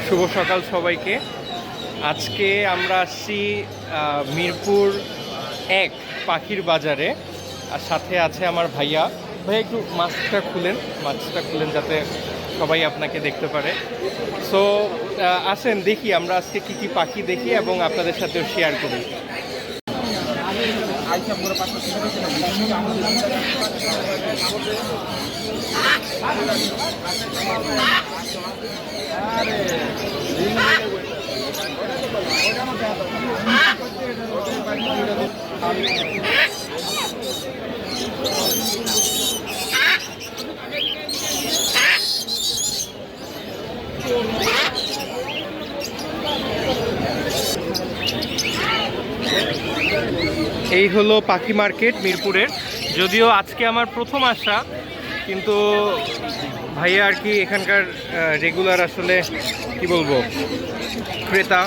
শুভ সকাল সবাইকে। আজকে আমরা আসছি মিরপুর 1 পাখির বাজারে, আর সাথে আছে আমার ভাইয়া। ভাইয়া একটু মাস্কটা খুলেন যাতে সবাই আপনাকে দেখতে পারে। সো আসেন দেখি আমরা আজকে কি কি পাখি দেখি এবং আপনাদের সাথেও শেয়ার করি। এই হলো পাখি মার্কেট মিরপুরের। যদিও আজকে আমার প্রথম আসা, কিন্তু ভাইয়া আর কি এখানকার রেগুলার আসলে কি বলবো ক্রেতা।